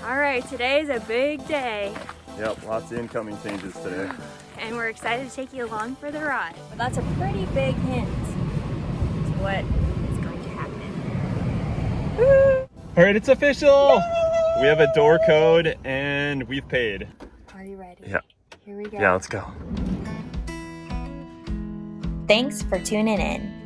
All right, today is a big day. Yep, lots of incoming changes today. And we're excited to take you along for the ride. But that's a pretty big hint to what is going to happen. All right, it's official. We have a door code and we've paid. Are you ready? Yeah. Here we go. Yeah, let's go. Thanks for tuning in.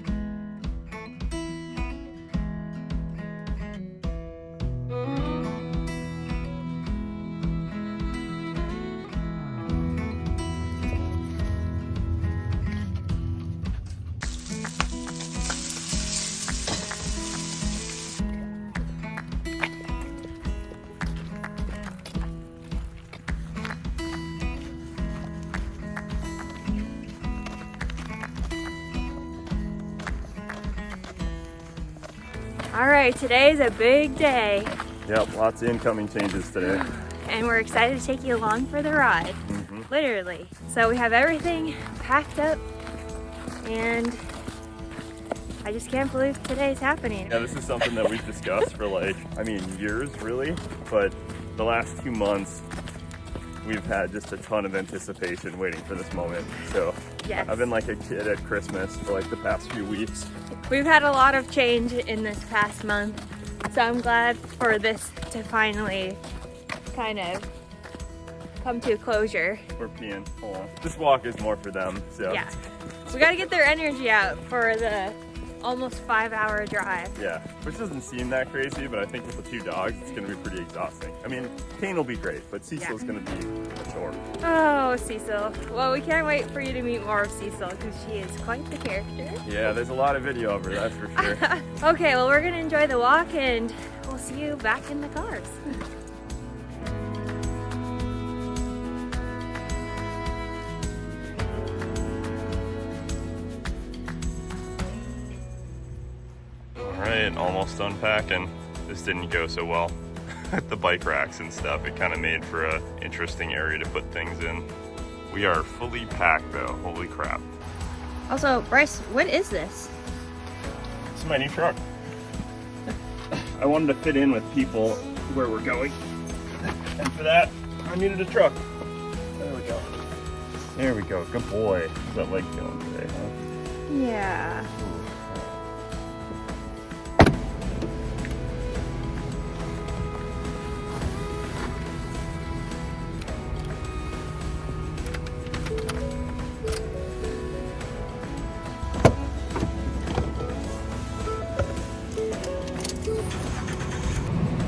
All right, today's a big day. Yep, lots of incoming changes today. And we're excited to take you along for the ride, literally. So we have everything packed up and I just can't believe today's happening. Yeah, this is something that we've discussed for years really, but the last 2 months we've had just a ton of anticipation waiting for this moment. So Yes. I've been like a kid at Christmas for like the past few weeks. We've had a lot of change in this past month, so I'm glad for this to finally kind of come to a closure. We're peeing. Hold on. This walk is more for them, so. Yeah. We gotta get their energy out for the almost 5-hour drive. Yeah, which doesn't seem that crazy, but I think with the 2 dogs, it's gonna be pretty exhausting. I mean, Kane will be great, but Cecil's gonna be a chore. Oh, Cecil. Well, we can't wait for you to meet more of Cecil because she is quite the character. Yeah, there's a lot of video of her, that's for sure. Okay, well, we're gonna enjoy the walk and we'll see you back in the cars. Alright, almost unpacking. This didn't go so well. The bike racks and stuff, it kind of made for an interesting area to put things in. We are fully packed though, holy crap. Also, Bryce, what is this? This is my new truck. I wanted to fit in with people where we're going. And for that, I needed a truck. There we go. There we go, good boy. How's that leg feeling today, huh? Yeah.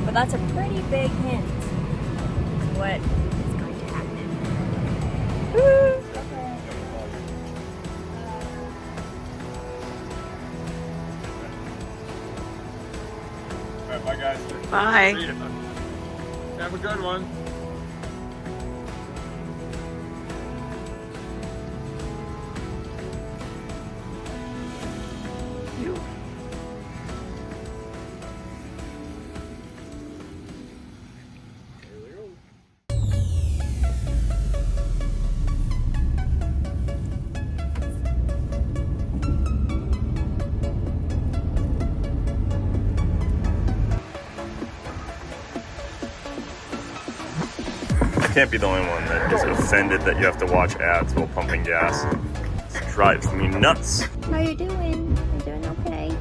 But that's a pretty big hint to what is going to happen. Alright, bye guys. Bye. See ya. Have a good one. Can't be the only one that is offended that you have to watch ads while pumping gas. This drives me nuts. How you doing? You doing okay?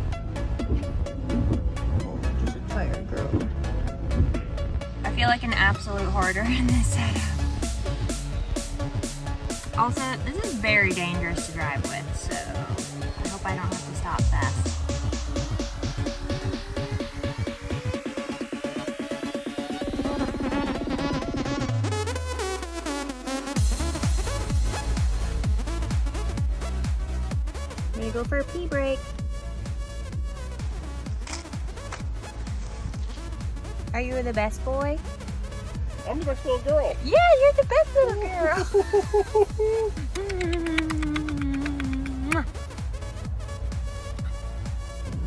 Just a tired girl. I feel like an absolute hoarder in this setup. Also, this is very dangerous to drive with, so I hope I don't have to stop fast. I'm gonna go for a pee break. Are you the best boy? I'm the best little girl. Yeah, you're the best little girl.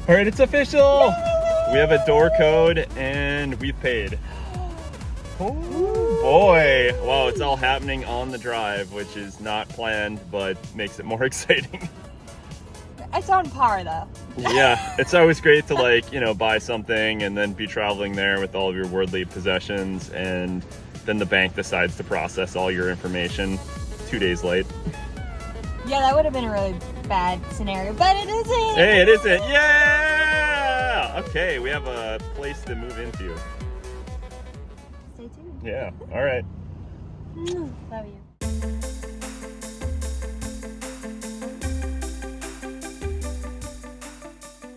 All right, it's official. We have a door code and we've paid. Oh boy. Wow, it's all happening on the drive, which is not planned, but makes it more exciting. I sound par though. Yeah, it's always great to like, you know, buy something and then be traveling there with all of your worldly possessions, and then the bank decides to process all your information 2 days late. Yeah, that would have been a really bad scenario, but it isn't. Hey, it isn't. Yeah! Okay, we have a place to move into. Stay tuned. Yeah, all right. Love you.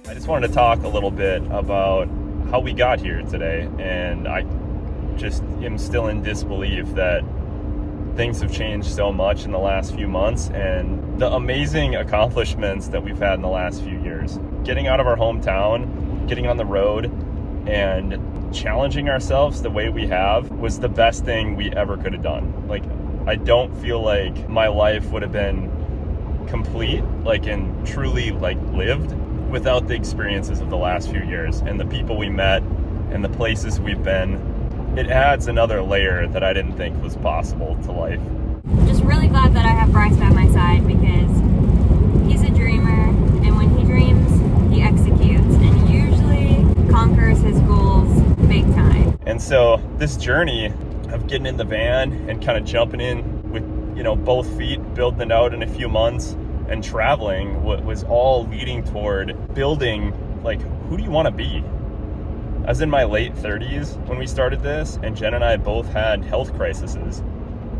I just wanted to talk a little bit about how we got here today, and I just am still in disbelief that things have changed so much in the last few months, and the amazing accomplishments that we've had in the last few years. Getting out of our hometown, getting on the road, and challenging ourselves the way we have was the best thing we ever could have done. Like, I don't feel like my life would have been complete, like, and truly, like, lived without the experiences of the last few years and the people we met and the places we've been. It adds another layer that I didn't think was possible to life. Just really glad that I have Bryce by my side, because he's a dreamer, and when he dreams, he executes, and usually conquers his goals big time. And so this journey of getting in the van and kind of jumping in with, you know, both feet, building it out in a few months, and traveling was all leading toward building, like, who do you want to be? I was in my late 30s when we started this, and Jen and I both had health crises.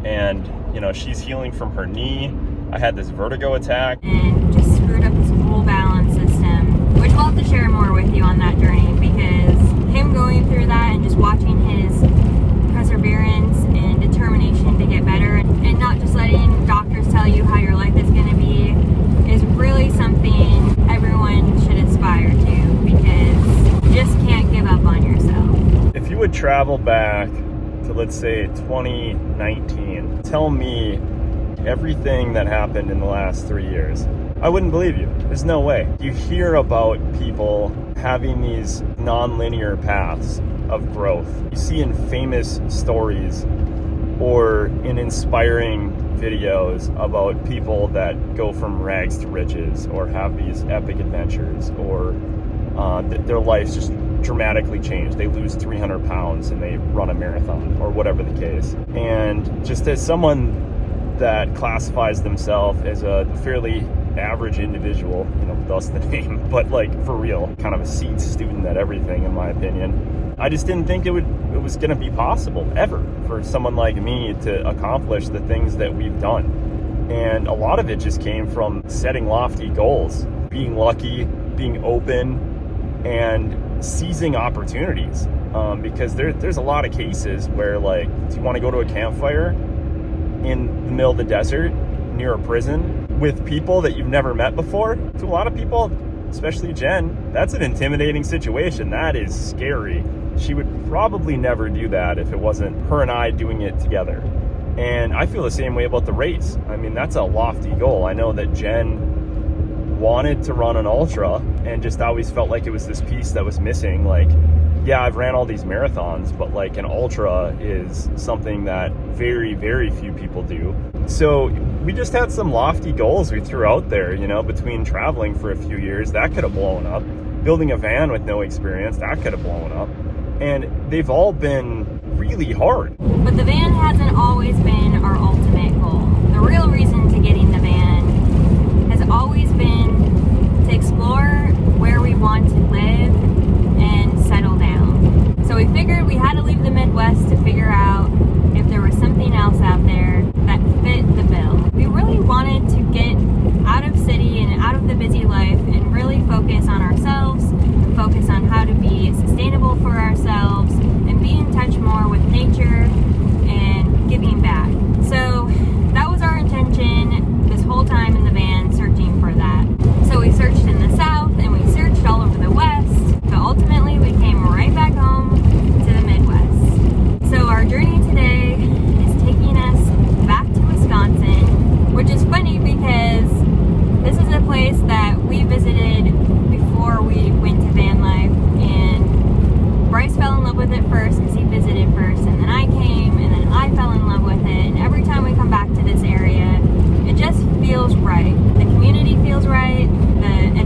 And, you know, she's healing from her knee. I had this vertigo attack. And just screwed up his whole balance system, which we'll have to share more with you on that journey, because him going through that and just watching his perseverance and determination to get better, and not just letting doctors tell you how your life is going to be, is really something everyone should aspire to, because you just can't give up on yourself. If you would travel back to, let's say, 2019, tell me everything that happened in the last 3 years, I wouldn't believe you. There's no way. You hear about people having these non-linear paths of growth. You see in famous stories or in inspiring videos about people that go from rags to riches or have these epic adventures, or their lives just dramatically change. They lose 300 pounds and they run a marathon, or whatever the case. And just as someone that classifies themselves as a fairly average individual, you know, thus the name, but like for real, kind of a seed student at everything, in my opinion, I just didn't think it was going to be possible ever for someone like me to accomplish the things that we've done. And a lot of it just came from setting lofty goals, being lucky, being open, and seizing opportunities. Because there's a lot of cases where, like, do you want to go to a campfire in the middle of the desert near a prison with people that you've never met before? To a lot of people, especially Jen, that's an intimidating situation. That is scary. She would probably never do that if it wasn't her and I doing it together. And I feel the same way about the race. I mean, that's a lofty goal. I know that Jen wanted to run an ultra and just always felt like it was this piece that was missing. Like, yeah, I've ran all these marathons, but like an ultra is something that very, very few people do. So we just had some lofty goals we threw out there, you know, between traveling for a few years, that could have blown up. Building a van with no experience, that could have blown up. And they've all been really hard. But the van hasn't always been our ultimate goal. The real reason to getting the van has always been to explore where we want to live and settle down. So we figured we had to leave the Midwest to figure out if there was something else out there that fit the bill. We really wanted to get out of city and out of the busy life and really focus on ourselves, and focus on how to be sustainable for ourselves and be in touch more with nature and giving back. So that was our intention this whole time in the van, searching for that. So we searched in the south and we searched all over the west, but ultimately we came right back home to the Midwest. So our journey today is taking us back to Wisconsin, which is funny because this is a place that we visited before we went to van life, and Bryce fell in love with it first because he visited first, and then I came, and then I fell in love with it. And every time we come back to this area, it just feels right. The community feels right, the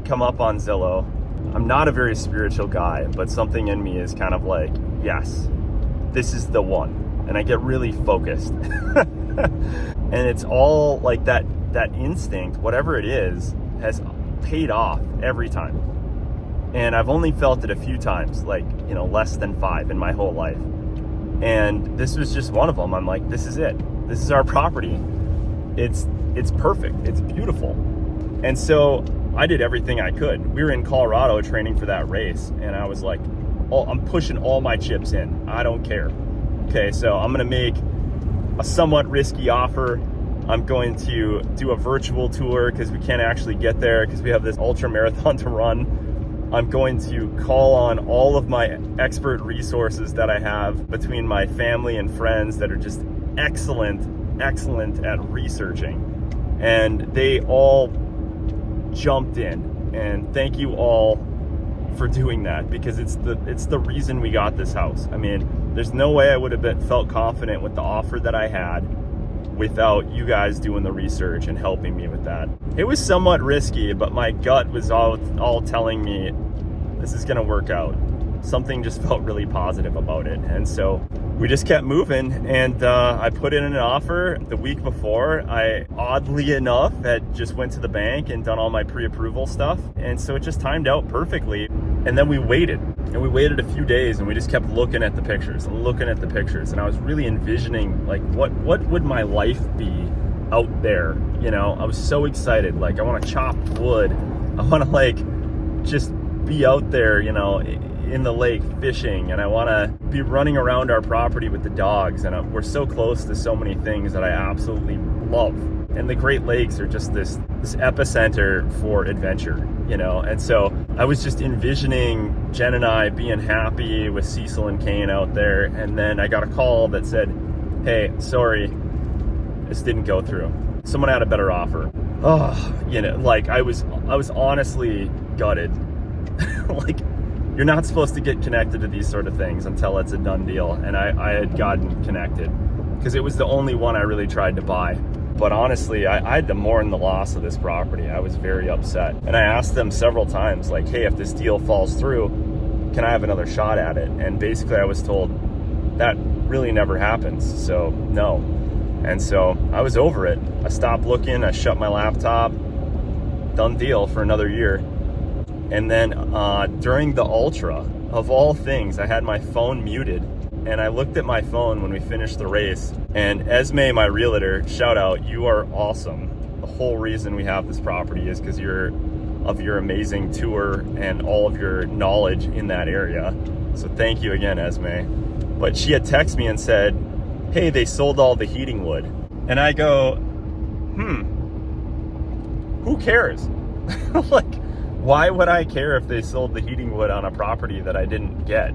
come up on Zillow. I'm not a very spiritual guy, but something in me is kind of like, yes, this is the one. And I get really focused. And it's all like that instinct, whatever it is, has paid off every time. And I've only felt it a few times, like, you know, less than 5 in my whole life. And this was just one of them. I'm like, this is it. This is our property. It's perfect. It's beautiful. And so I did everything I could. We were in Colorado training for that race, and I was like, oh, I'm pushing all my chips in. I don't care. Okay, so I'm going to make a somewhat risky offer. I'm going to do a virtual tour because we can't actually get there because we have this ultra marathon to run. I'm going to call on all of my expert resources that I have between my family and friends that are just excellent at researching. And they all jumped in. And thank you all for doing that, because it's the reason we got this house. I mean, there's no way I would have felt confident with the offer that I had without you guys doing the research and helping me with that. It was somewhat risky, but my gut was all telling me this is gonna work out. Something just felt really positive about it. And so we just kept moving, and I put in an offer the week before. I, oddly enough, had just went to the bank and done all my pre-approval stuff. And so it just timed out perfectly. And then we waited a few days, and we just kept looking at the pictures. And I was really envisioning, like, what would my life be out there? You know, I was so excited. Like, I want to chop wood. I want to, like, just be out there, you know, in the lake fishing, and I want to be running around our property with the dogs. And we're so close to so many things that I absolutely love. And the Great Lakes are just this epicenter for adventure, you know. And so I was just envisioning Jen and I being happy with Cecil and Kane out there. And then I got a call that said, hey, sorry, this didn't go through. Someone had a better offer. Oh, you know, like I was honestly gutted. Like, you're not supposed to get connected to these sort of things until it's a done deal. And I had gotten connected because it was the only one I really tried to buy. But honestly, I had to mourn the loss of this property. I was very upset. And I asked them several times, like, hey, if this deal falls through, can I have another shot at it? And basically I was told that really never happens. So no. And so I was over it. I stopped looking. I shut my laptop. Done deal for another year. And then during the Ultra, of all things, I had my phone muted, and I looked at my phone when we finished the race, and Esme, my realtor, shout out, you are awesome. The whole reason we have this property is because of your amazing tour and all of your knowledge in that area. So thank you again, Esme. But she had texted me and said, hey, they sold all the heating wood. And I go, who cares? Like, why would I care if they sold the heating wood on a property that I didn't get?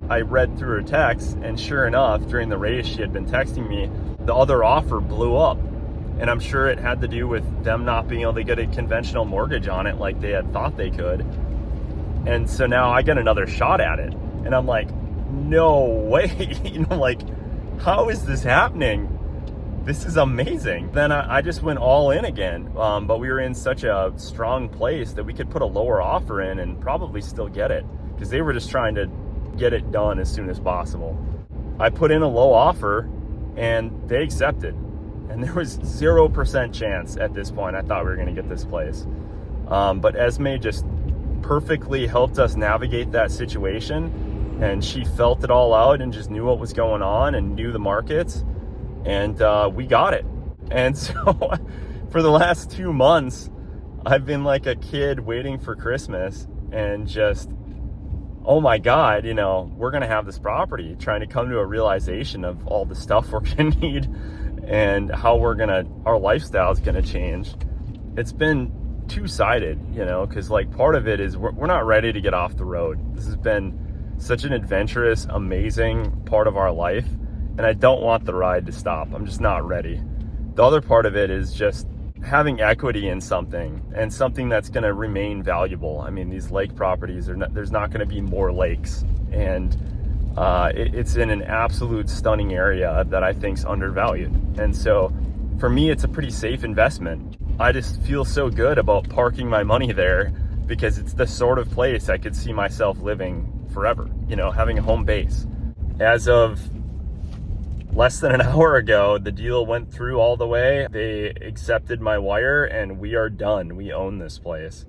I read through her text, and sure enough, during the race, she had been texting me, the other offer blew up. And I'm sure it had to do with them not being able to get a conventional mortgage on it like they had thought they could. And so now I get another shot at it. And I'm like, no way. You know, like, how is this happening? This is amazing. Then I just went all in again. But we were in such a strong place that we could put a lower offer in and probably still get it, because they were just trying to get it done as soon as possible. I put in a low offer and they accepted. And there was 0% chance at this point I thought we were going to get this place. But Esme just perfectly helped us navigate that situation. And she felt it all out and just knew what was going on and knew the markets. And we got it. And so for the last 2 months, I've been like a kid waiting for Christmas and just, oh my God, you know, we're going to have this property, trying to come to a realization of all the stuff we're going to need and how our lifestyle is going to change. It's been two-sided, you know, because like part of it is we're not ready to get off the road. This has been such an adventurous, amazing part of our life. And I don't want the ride to stop. I'm just not ready. The other part of it is just having equity in something, and something that's going to remain valuable. I mean, these lake properties, there's not going to be more lakes. And it's in an absolute stunning area that I think is undervalued. And so for me, it's a pretty safe investment. I just feel so good about parking my money there because it's the sort of place I could see myself living forever, you know, having a home base. As of less than an hour ago, the deal went through all the way. They accepted my wire and we are done. We own this place.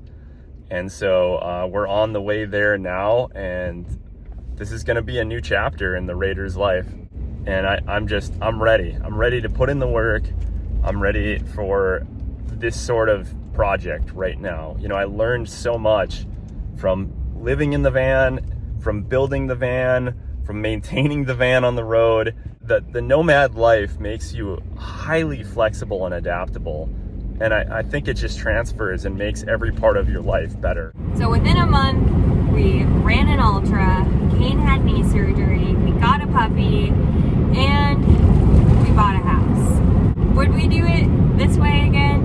And so we're on the way there now, and this is going to be a new chapter in the Raiders' life. And I'm ready. I'm ready to put in the work. I'm ready for this sort of project right now. You know, I learned so much from living in the van, from building the van, from maintaining the van on the road. The nomad life makes you highly flexible and adaptable. And I think it just transfers and makes every part of your life better. So within a month, we ran an ultra, Kane had knee surgery, we got a puppy, and we bought a house. Would we do it this way again?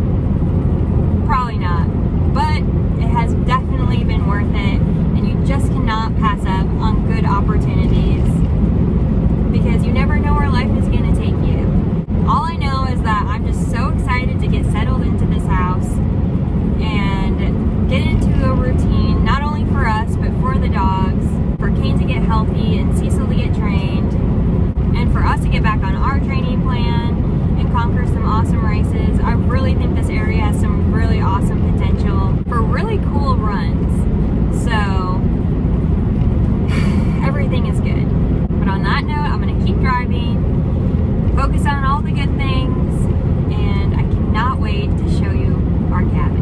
Probably not. But it has definitely been worth it, and you just cannot pass up on good opportunities because you never know where life is going to take you. All I know is that I'm just so excited to get settled into this house and get into a routine, not only for us, but for the dogs, for Kane to get healthy and Cecil to get trained, and for us to get back on our training plan and conquer some awesome races. I really think this area has some really awesome potential for really cool runs. So everything is good. But on that note, I'm going to keep driving, focus on all the good things, and I cannot wait to show you our cabin.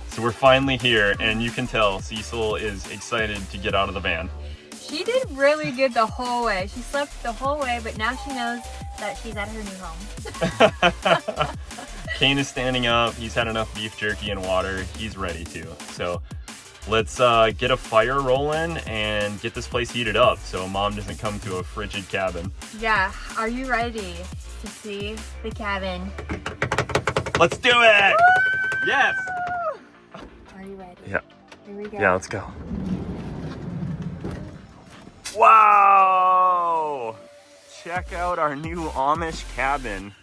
So we're finally here, and you can tell Cecil is excited to get out of the van. She did really good the whole way. She slept the whole way, but now she knows that she's at her new home. Kane is standing up. He's had enough beef jerky and water. He's ready to. So let's get a fire rolling and get this place heated up so Mom doesn't come to a frigid cabin. Yeah, are you ready to see the cabin? Let's do it! Woo! Yes! Are you ready? Yeah. Here we go. Yeah, let's go. Wow! Check out our new Amish cabin.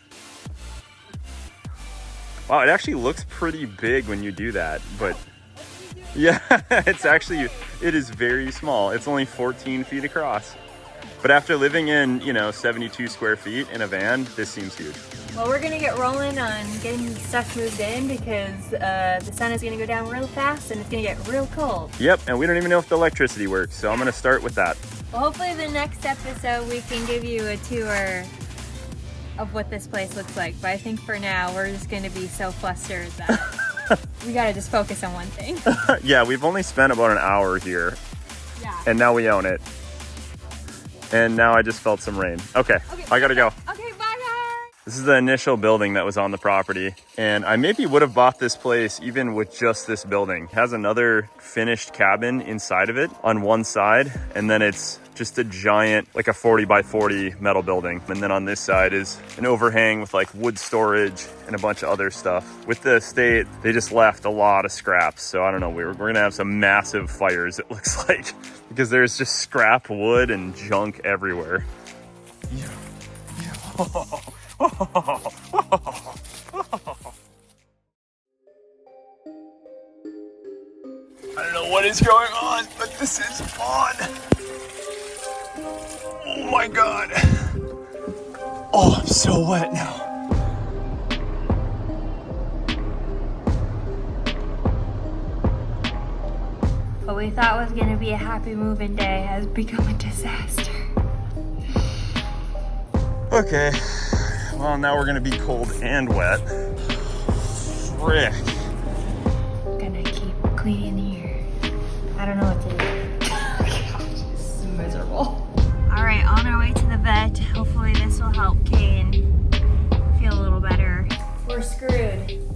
Wow, it actually looks pretty big when you do that, but yeah, it is very small. It's only 14 feet across. But after living in, 72 square feet in a van, this seems huge. Well, we're gonna get rolling on getting stuff moved in because the sun is gonna go down real fast and it's gonna get real cold. Yep, and we don't even know if the electricity works, so I'm gonna start with that. Well, hopefully the next episode we can give you a tour of what this place looks like. But I think for now, we're just gonna be so flustered that we gotta just focus on one thing. Yeah, we've only spent about an hour here. Yeah. And now we own it. And now I just felt some rain. Okay, I gotta go. Okay, bye guys. This is the initial building that was on the property. And I maybe would have bought this place even with just this building. It has another finished cabin inside of it on one side. And then it's just a giant, like a 40 by 40 metal building. And then on this side is an overhang with like wood storage and a bunch of other stuff. With the estate, they just left a lot of scraps. So I don't know, we're gonna have some massive fires, it looks like, because there's just scrap wood and junk everywhere. I don't know what is going on, but this is fun. Oh my God. Oh, I'm so wet now. What we thought was gonna be a happy moving day has become a disaster. Okay, Well, now we're gonna be cold and wet. Frick. Gonna keep cleaning here. I don't know what to do. This is miserable. All right, on our way to the vet. Hopefully this will help Kane feel a little better. We're screwed.